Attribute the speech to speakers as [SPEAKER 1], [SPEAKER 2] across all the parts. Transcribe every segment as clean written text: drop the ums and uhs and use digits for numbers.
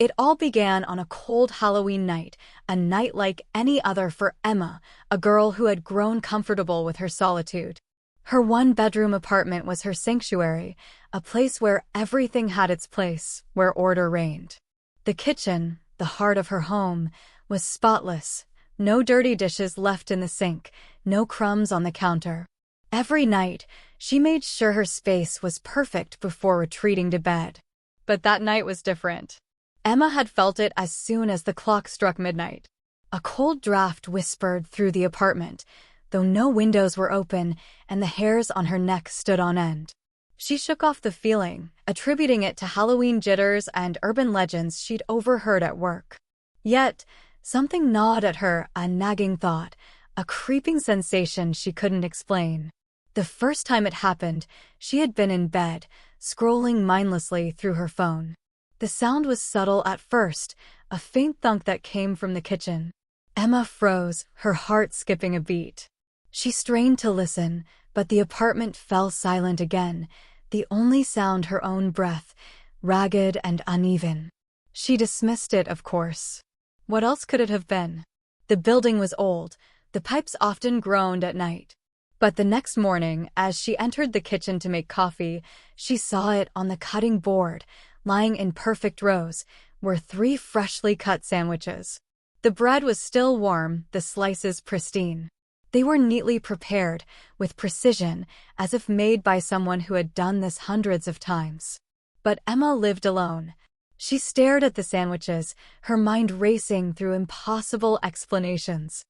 [SPEAKER 1] It all began on a cold Halloween night, a night like any other for Emma, a girl who had grown comfortable with her solitude. Her one-bedroom apartment was her sanctuary, a place where everything had its place, where order reigned. The kitchen, the heart of her home, was spotless. No dirty dishes left in the sink, no crumbs on the counter. Every night, she made sure her space was perfect before retreating to bed. But that night was different. Emma had felt it as soon as the clock struck midnight. A cold draft whispered through the apartment, though no windows were open and the hairs on her neck stood on end. She shook off the feeling, attributing it to Halloween jitters and urban legends she'd overheard at work. Yet, something gnawed at her, a nagging thought, a creeping sensation she couldn't explain. The first time it happened, she had been in bed, scrolling mindlessly through her phone. The sound was subtle at first, a faint thunk that came from the kitchen. Emma froze, her heart skipping a beat. She strained to listen, but the apartment fell silent again, the only sound her own breath, ragged and uneven. She dismissed it, of course. What else could it have been? The building was old, the pipes often groaned at night. But the next morning, as she entered the kitchen to make coffee, she saw it on the cutting board, lying in perfect rows, were 3 freshly cut sandwiches. The bread was still warm, the slices pristine. They were neatly prepared, with precision, as if made by someone who had done this hundreds of times. But Emma lived alone. She stared at the sandwiches, her mind racing through impossible explanations.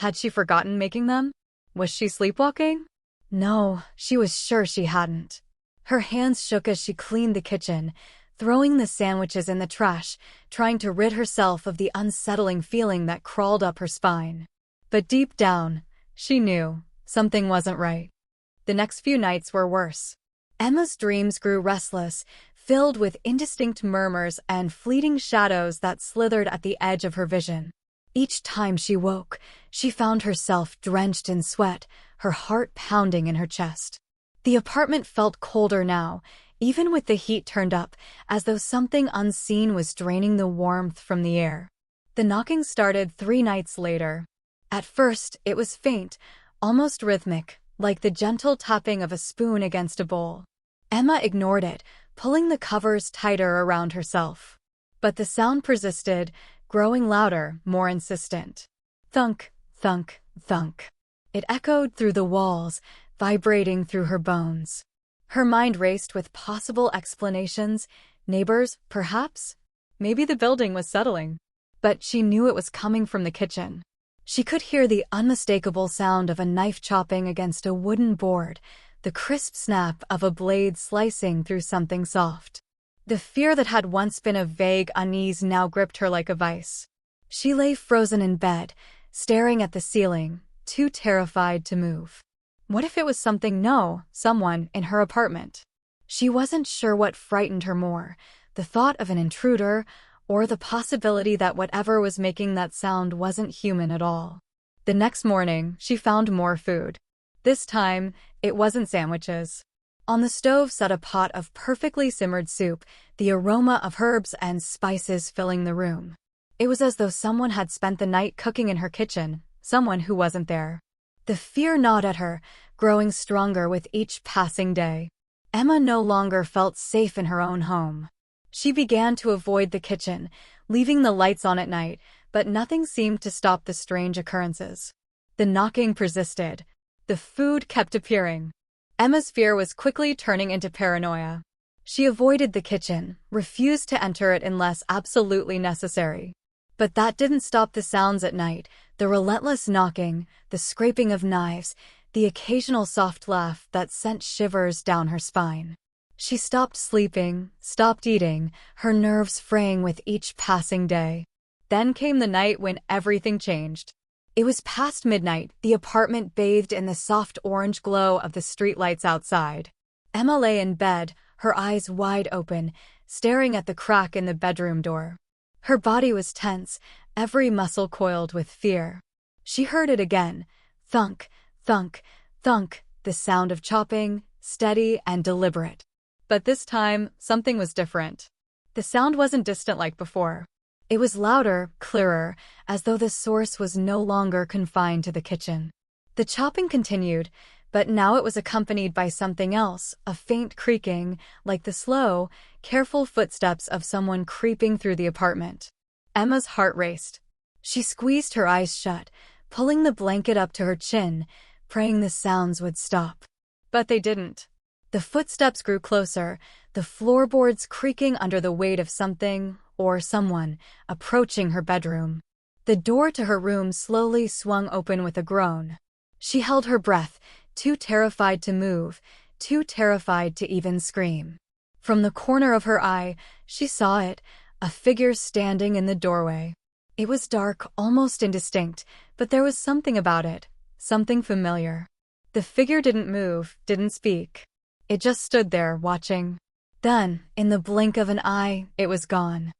[SPEAKER 1] Had she forgotten making them? Was she sleepwalking? No, she was sure she hadn't. Her hands shook as she cleaned the kitchen, throwing the sandwiches in the trash, trying to rid herself of the unsettling feeling that crawled up her spine. But deep down, she knew something wasn't right. The next few nights were worse. Emma's dreams grew restless, filled with indistinct murmurs and fleeting shadows that slithered at the edge of her vision. Each time she woke, she found herself drenched in sweat, her heart pounding in her chest. The apartment felt colder now, even with the heat turned up, as though something unseen was draining the warmth from the air. The knocking started 3 nights later. At first, it was faint, almost rhythmic, like the gentle tapping of a spoon against a bowl. Emma ignored it, pulling the covers tighter around herself. But the sound persisted, growing louder, more insistent. Thunk, thunk, thunk. It echoed through the walls, vibrating through her bones. Her mind raced with possible explanations, neighbors, perhaps? Maybe the building was settling. But she knew it was coming from the kitchen. She could hear the unmistakable sound of a knife chopping against a wooden board, the crisp snap of a blade slicing through something soft. The fear that had once been a vague unease now gripped her like a vice. She lay frozen in bed, staring at the ceiling, too terrified to move. What if it was someone in her apartment? She wasn't sure what frightened her more, the thought of an intruder, or the possibility that whatever was making that sound wasn't human at all. The next morning, she found more food. This time, it wasn't sandwiches. On the stove sat a pot of perfectly simmered soup, the aroma of herbs and spices filling the room. It was as though someone had spent the night cooking in her kitchen, someone who wasn't there. The fear gnawed at her, growing stronger with each passing day. Emma no longer felt safe in her own home. She began to avoid the kitchen, leaving the lights on at night, but nothing seemed to stop the strange occurrences. The knocking persisted. The food kept appearing. Emma's fear was quickly turning into paranoia. She avoided the kitchen, refused to enter it unless absolutely necessary. But that didn't stop the sounds at night, the relentless knocking, the scraping of knives, the occasional soft laugh that sent shivers down her spine. She stopped sleeping, stopped eating, her nerves fraying with each passing day. Then came the night when everything changed. It was past midnight, the apartment bathed in the soft orange glow of the streetlights outside. Emma lay in bed, her eyes wide open, staring at the crack in the bedroom door. Her body was tense, every muscle coiled with fear. She heard it again. Thunk, thunk, thunk, the sound of chopping, steady and deliberate. But this time, something was different. The sound wasn't distant like before. It was louder, clearer, as though the source was no longer confined to the kitchen. The chopping continued, but now it was accompanied by something else, a faint creaking, like the slow, careful footsteps of someone creeping through the apartment. Emma's heart raced. She squeezed her eyes shut, pulling the blanket up to her chin, praying the sounds would stop. But they didn't. The footsteps grew closer, the floorboards creaking under the weight of something, or someone, approaching her bedroom. The door to her room slowly swung open with a groan. She held her breath, too terrified to move, too terrified to even scream. From the corner of her eye, she saw it, a figure standing in the doorway. It was dark, almost indistinct, but there was something about it, something familiar. The figure didn't move, didn't speak. It just stood there, watching. Then, in the blink of an eye, it was gone.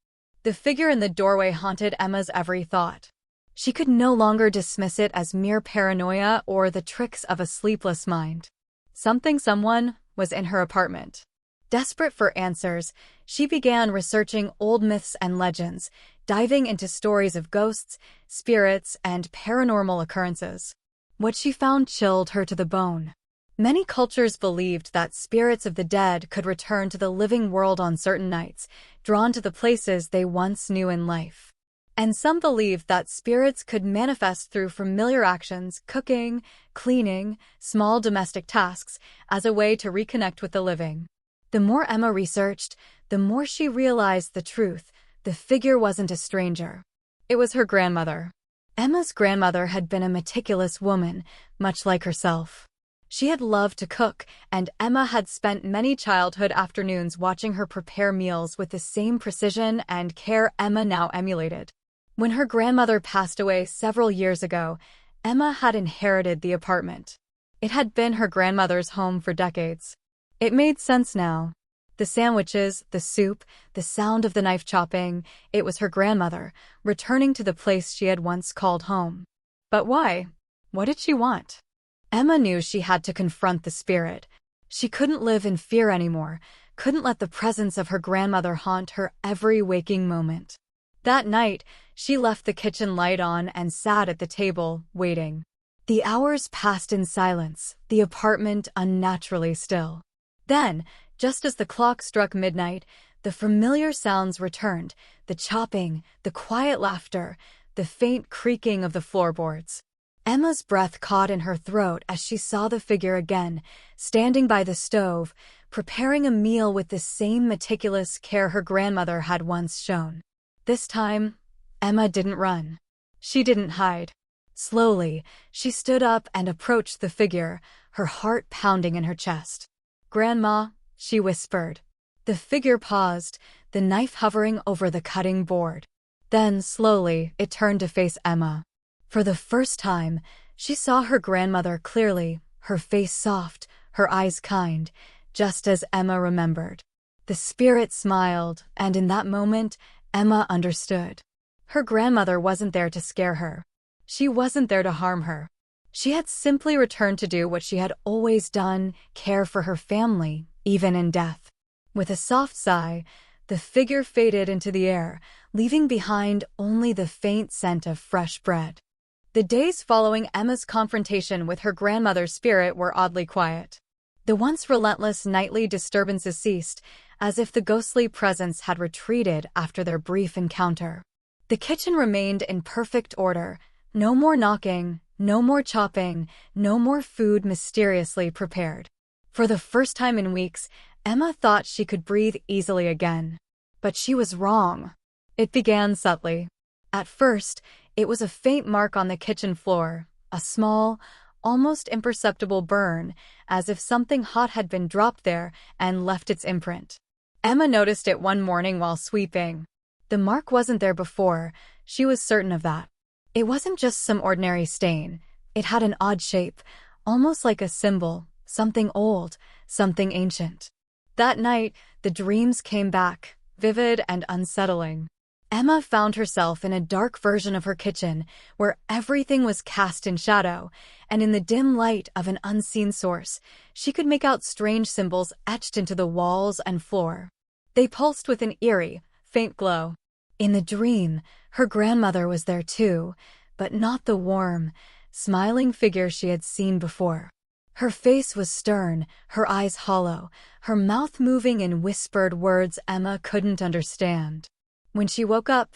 [SPEAKER 1] The figure in the doorway haunted Emma's every thought. She could no longer dismiss it as mere paranoia or the tricks of a sleepless mind. Someone was in her apartment. Desperate for answers, she began researching old myths and legends, diving into stories of ghosts, spirits, and paranormal occurrences. What she found chilled her to the bone. Many cultures believed that spirits of the dead could return to the living world on certain nights, drawn to the places they once knew in life. And some believed that spirits could manifest through familiar actions, cooking, cleaning, small domestic tasks, as a way to reconnect with the living. The more Emma researched, the more she realized the truth. The figure wasn't a stranger. It was her grandmother. Emma's grandmother had been a meticulous woman, much like herself. She had loved to cook, and Emma had spent many childhood afternoons watching her prepare meals with the same precision and care Emma now emulated. When her grandmother passed away several years ago, Emma had inherited the apartment. It had been her grandmother's home for decades. It made sense now. The sandwiches, the soup, the sound of the knife chopping, it was her grandmother, returning to the place she had once called home. But why? What did she want? Emma knew she had to confront the spirit. She couldn't live in fear anymore, couldn't let the presence of her grandmother haunt her every waking moment. That night, she left the kitchen light on and sat at the table, waiting. The hours passed in silence, the apartment unnaturally still. Then, just as the clock struck midnight, the familiar sounds returned, the chopping, the quiet laughter, the faint creaking of the floorboards. Emma's breath caught in her throat as she saw the figure again, standing by the stove, preparing a meal with the same meticulous care her grandmother had once shown. This time, Emma didn't run. She didn't hide. Slowly, she stood up and approached the figure, her heart pounding in her chest. "Grandma," she whispered. The figure paused, the knife hovering over the cutting board. Then, slowly, it turned to face Emma. For the first time, she saw her grandmother clearly, her face soft, her eyes kind, just as Emma remembered. The spirit smiled, and in that moment, Emma understood. Her grandmother wasn't there to scare her. She wasn't there to harm her. She had simply returned to do what she had always done, care for her family, even in death. With a soft sigh, the figure faded into the air, leaving behind only the faint scent of fresh bread. The days following Emma's confrontation with her grandmother's spirit were oddly quiet. The once relentless nightly disturbances ceased, as if the ghostly presence had retreated after their brief encounter. The kitchen remained in perfect order. No more knocking, no more chopping, no more food mysteriously prepared. For the first time in weeks, Emma thought she could breathe easily again. But she was wrong. It began subtly. At first, it was a faint mark on the kitchen floor, a small, almost imperceptible burn, as if something hot had been dropped there and left its imprint. Emma noticed it one morning while sweeping. The mark wasn't there before, she was certain of that. It wasn't just some ordinary stain. It had an odd shape, almost like a symbol, something old, something ancient. That night, the dreams came back, vivid and unsettling. Emma found herself in a dark version of her kitchen, where everything was cast in shadow, and in the dim light of an unseen source, she could make out strange symbols etched into the walls and floor. They pulsed with an eerie, faint glow. In the dream, her grandmother was there too, but not the warm, smiling figure she had seen before. Her face was stern, her eyes hollow, her mouth moving in whispered words Emma couldn't understand. When she woke up,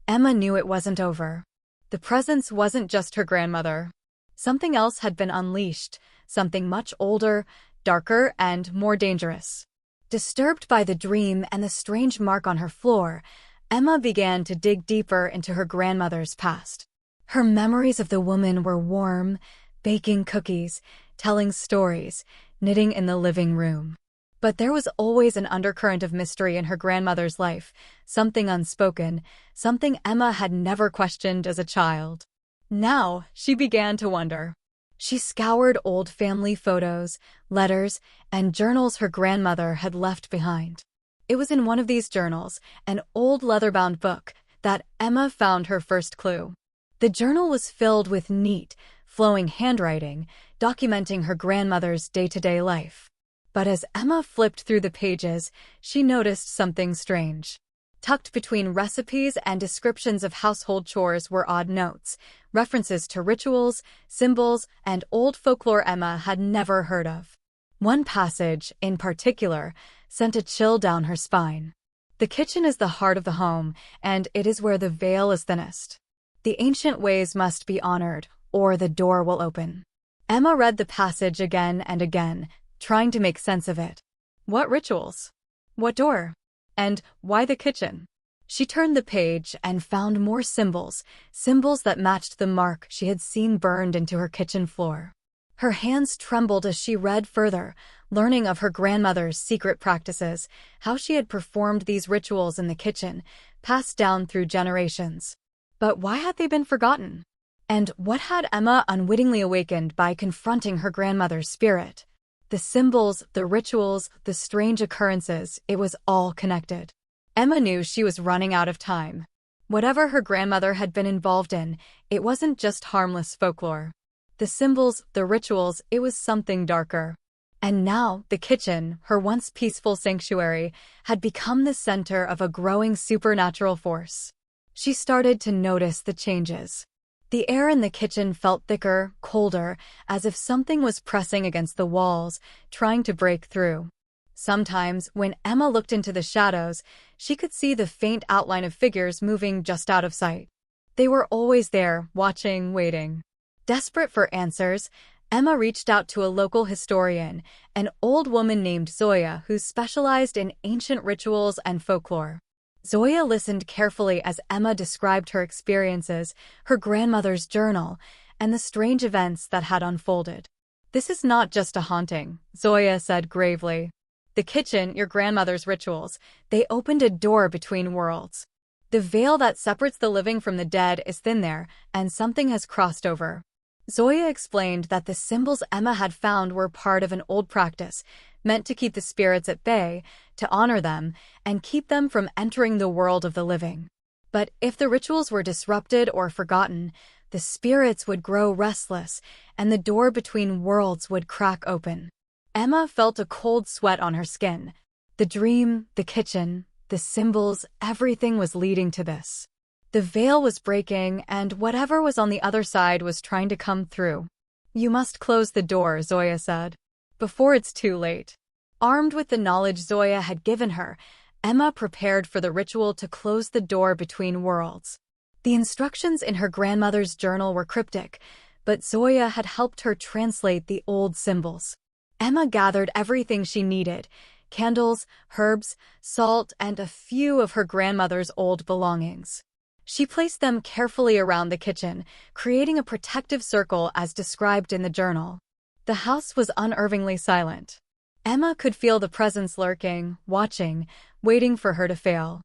[SPEAKER 1] Emma knew it wasn't over. The presence wasn't just her grandmother. Something else had been unleashed, something much older, darker, and more dangerous. Disturbed by the dream and the strange mark on her floor, Emma began to dig deeper into her grandmother's past. Her memories of the woman were warm, baking cookies, telling stories, knitting in the living room. But there was always an undercurrent of mystery in her grandmother's life, something unspoken, something Emma had never questioned as a child. Now, she began to wonder. She scoured old family photos, letters, and journals her grandmother had left behind. It was in one of these journals, an old leather-bound book, that Emma found her first clue. The journal was filled with neat, flowing handwriting, documenting her grandmother's day-to-day life. But as Emma flipped through the pages, she noticed something strange. Tucked between recipes and descriptions of household chores were odd notes, references to rituals, symbols, and old folklore Emma had never heard of. One passage, in particular, sent a chill down her spine. The kitchen is the heart of the home, and it is where the veil is thinnest. The ancient ways must be honored, or the door will open. Emma read the passage again and again, trying to make sense of it. What rituals? What door? And why the kitchen? She turned the page and found more symbols, symbols that matched the mark she had seen burned into her kitchen floor. Her hands trembled as she read further, learning of her grandmother's secret practices, how she had performed these rituals in the kitchen, passed down through generations. But why had they been forgotten? And what had Emma unwittingly awakened by confronting her grandmother's spirit? The symbols, the rituals, the strange occurrences, it was all connected. Emma knew she was running out of time. Whatever her grandmother had been involved in, it wasn't just harmless folklore. The symbols, the rituals, it was something darker. And now, the kitchen, her once peaceful sanctuary, had become the center of a growing supernatural force. She started to notice the changes. The air in the kitchen felt thicker, colder, as if something was pressing against the walls, trying to break through. Sometimes, when Emma looked into the shadows, she could see the faint outline of figures moving just out of sight. They were always there, watching, waiting. Desperate for answers, Emma reached out to a local historian, an old woman named Zoya who specialized in ancient rituals and folklore. Zoya listened carefully as Emma described her experiences, her grandmother's journal, and the strange events that had unfolded. "This is not just a haunting," Zoya said gravely. "The kitchen, your grandmother's rituals, they opened a door between worlds. The veil that separates the living from the dead is thin there, and something has crossed over." Zoya explained that the symbols Emma had found were part of an old practice, meant to keep the spirits at bay, to honor them, and keep them from entering the world of the living. But if the rituals were disrupted or forgotten, the spirits would grow restless, and the door between worlds would crack open. Emma felt a cold sweat on her skin. The dream, the kitchen, the symbols, everything was leading to this. The veil was breaking, and whatever was on the other side was trying to come through. "You must close the door," Zoya said, "before it's too late." Armed with the knowledge Zoya had given her, Emma prepared for the ritual to close the door between worlds. The instructions in her grandmother's journal were cryptic, but Zoya had helped her translate the old symbols. Emma gathered everything she needed: candles, herbs, salt, and a few of her grandmother's old belongings. She placed them carefully around the kitchen, creating a protective circle as described in the journal. The house was unnervingly silent. Emma could feel the presence lurking, watching, waiting for her to fail.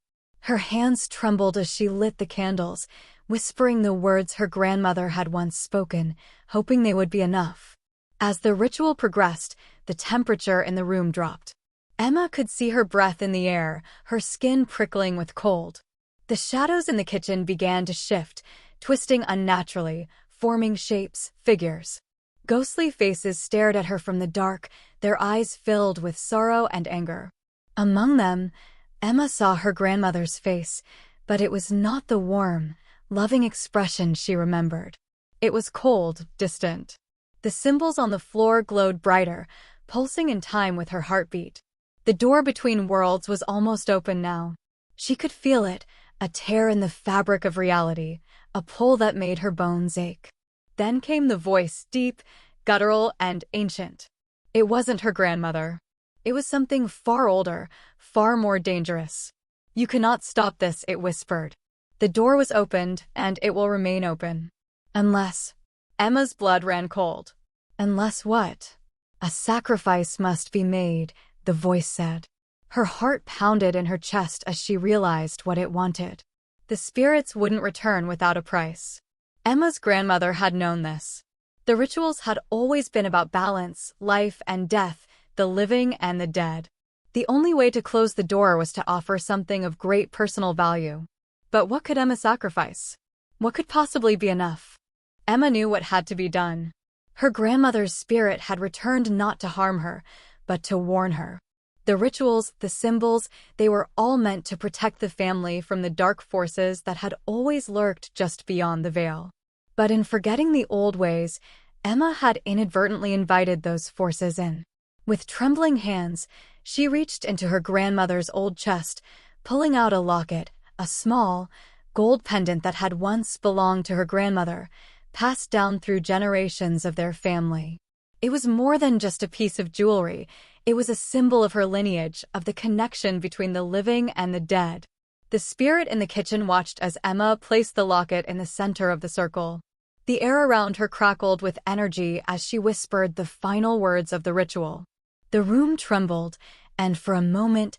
[SPEAKER 1] Her hands trembled as she lit the candles, whispering the words her grandmother had once spoken, hoping they would be enough. As the ritual progressed, the temperature in the room dropped. Emma could see her breath in the air, her skin prickling with cold. The shadows in the kitchen began to shift, twisting unnaturally, forming shapes, figures. Ghostly faces stared at her from the dark, their eyes filled with sorrow and anger. Among them, Emma saw her grandmother's face, but it was not the warm, loving expression she remembered. It was cold, distant. The symbols on the floor glowed brighter, pulsing in time with her heartbeat. The door between worlds was almost open now. She could feel it, a tear in the fabric of reality, a pull that made her bones ache. Then came the voice, deep, guttural, and ancient. It wasn't her grandmother. It was something far older, far more dangerous. "You cannot stop this," it whispered. The door was opened, and it will remain open. Unless... Emma's blood ran cold. Unless what? "A sacrifice must be made," the voice said. Her heart pounded in her chest as she realized what it wanted. The spirits wouldn't return without a price. Emma's grandmother had known this. The rituals had always been about balance, life and death, the living and the dead. The only way to close the door was to offer something of great personal value. But what could Emma sacrifice? What could possibly be enough? Emma knew what had to be done. Her grandmother's spirit had returned not to harm her, but to warn her. The rituals, the symbols, they were all meant to protect the family from the dark forces that had always lurked just beyond the veil. But in forgetting the old ways, Emma had inadvertently invited those forces in. With trembling hands, she reached into her grandmother's old chest, pulling out a locket, a small, gold pendant that had once belonged to her grandmother, passed down through generations of their family. It was more than just a piece of jewelry. It was a symbol of her lineage, of the connection between the living and the dead. The spirit in the kitchen watched as Emma placed the locket in the center of the circle. The air around her crackled with energy as she whispered the final words of the ritual. The room trembled, and for a moment,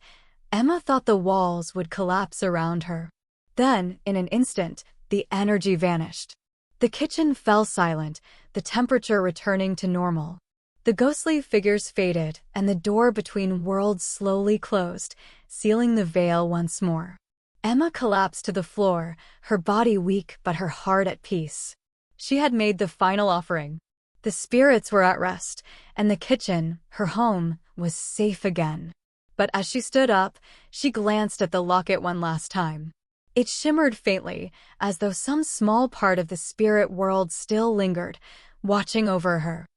[SPEAKER 1] Emma thought the walls would collapse around her. Then, in an instant, the energy vanished. The kitchen fell silent, the temperature returning to normal. The ghostly figures faded, and the door between worlds slowly closed, sealing the veil once more. Emma collapsed to the floor, her body weak but her heart at peace. She had made the final offering. The spirits were at rest, and the kitchen, her home, was safe again. But as she stood up, she glanced at the locket one last time. It shimmered faintly, as though some small part of the spirit world still lingered, watching over her.